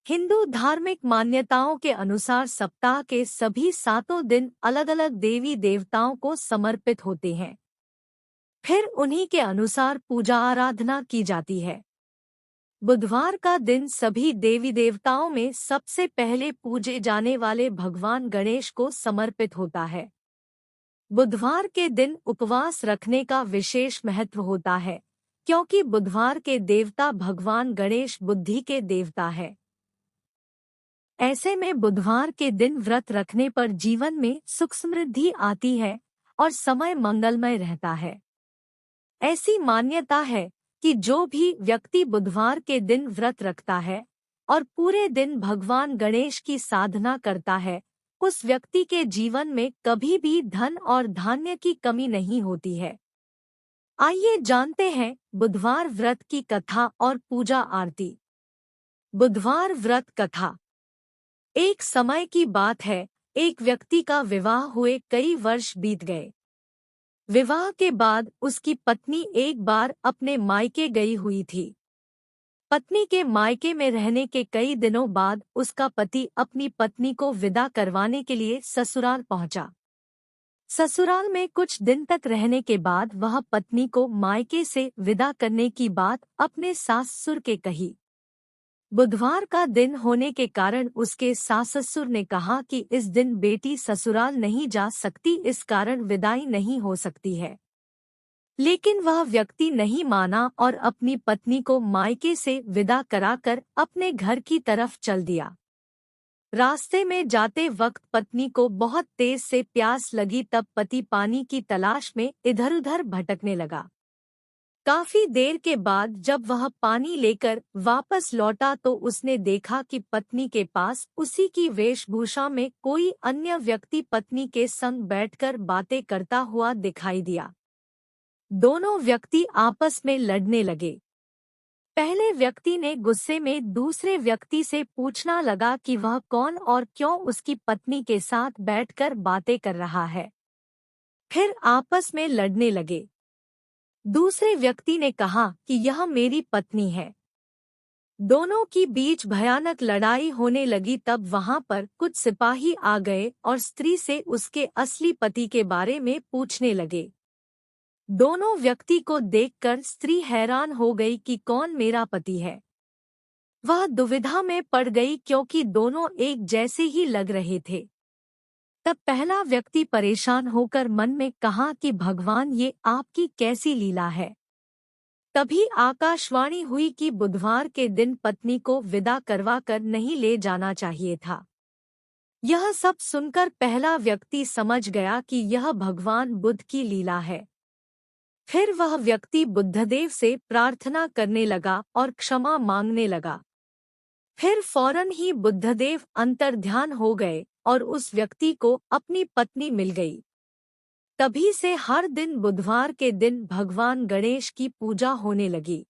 हिंदू धार्मिक मान्यताओं के अनुसार सप्ताह के सभी 7 दिन अलग अलग देवी देवताओं को समर्पित होते हैं। फिर उन्हीं के अनुसार पूजा आराधना की जाती है। बुधवार का दिन सभी देवी देवताओं में सबसे पहले पूजे जाने वाले भगवान गणेश को समर्पित होता है। बुधवार के दिन उपवास रखने का विशेष महत्व होता है, क्योंकि बुधवार के देवता भगवान गणेश बुद्धि के देवता है। ऐसे में बुधवार के दिन व्रत रखने पर जीवन में सुख समृद्धि आती है और समय मंगलमय रहता है। ऐसी मान्यता है कि जो भी व्यक्ति बुधवार के दिन व्रत रखता है और पूरे दिन भगवान गणेश की साधना करता है, उस व्यक्ति के जीवन में कभी भी धन और धान्य की कमी नहीं होती है। आइए जानते हैं बुधवार व्रत की कथा और पूजा आरती। बुधवार व्रत कथा। एक समय की बात है, एक व्यक्ति का विवाह हुए कई वर्ष बीत गए। विवाह के बाद उसकी पत्नी एक बार अपने मायके गई हुई थी। पत्नी के मायके में रहने के कई दिनों बाद उसका पति अपनी पत्नी को विदा करवाने के लिए ससुराल पहुंचा। ससुराल में कुछ दिन तक रहने के बाद वह पत्नी को मायके से विदा करने की बात अपने सास-ससुर के कही। बुधवार का दिन होने के कारण उसके सास-ससुर ने कहा कि इस दिन बेटी ससुराल नहीं जा सकती, इस कारण विदाई नहीं हो सकती है। लेकिन वह व्यक्ति नहीं माना और अपनी पत्नी को मायके से विदा कराकर अपने घर की तरफ चल दिया। रास्ते में जाते वक्त पत्नी को बहुत तेज से प्यास लगी, तब पति पानी की तलाश में इधर-उधर भटकने लगा। काफी देर के बाद जब वह पानी लेकर वापस लौटा तो उसने देखा कि पत्नी के पास उसी की वेशभूषा में कोई अन्य व्यक्ति पत्नी के संग बैठकर बातें करता हुआ दिखाई दिया। दोनों व्यक्ति आपस में लड़ने लगे। पहले व्यक्ति ने गुस्से में दूसरे व्यक्ति से पूछना लगा कि वह कौन और क्यों उसकी पत्नी के साथ बैठकर बातें कर रहा है। फिर आपस में लड़ने लगे। दूसरे व्यक्ति ने कहा कि यह मेरी पत्नी है। दोनों की बीच भयानक लड़ाई होने लगी। तब वहां पर कुछ सिपाही आ गए और स्त्री से उसके असली पति के बारे में पूछने लगे। दोनों व्यक्ति को देखकर स्त्री हैरान हो गई कि कौन मेरा पति है। वह दुविधा में पड़ गई क्योंकि दोनों एक जैसे ही लग रहे थे। तब पहला व्यक्ति परेशान होकर मन में कहा कि भगवान, ये आपकी कैसी लीला है। तभी आकाशवाणी हुई कि बुधवार के दिन पत्नी को विदा करवा कर नहीं ले जाना चाहिए था। यह सब सुनकर पहला व्यक्ति समझ गया कि यह भगवान बुद्ध की लीला है। फिर वह व्यक्ति बुद्धदेव से प्रार्थना करने लगा और क्षमा मांगने लगा। फिर फौरन ही बुद्धदेव अंतर्ध्यान हो गए और उस व्यक्ति को अपनी पत्नी मिल गई। तभी से हर दिन बुधवार के दिन भगवान गणेश की पूजा होने लगी।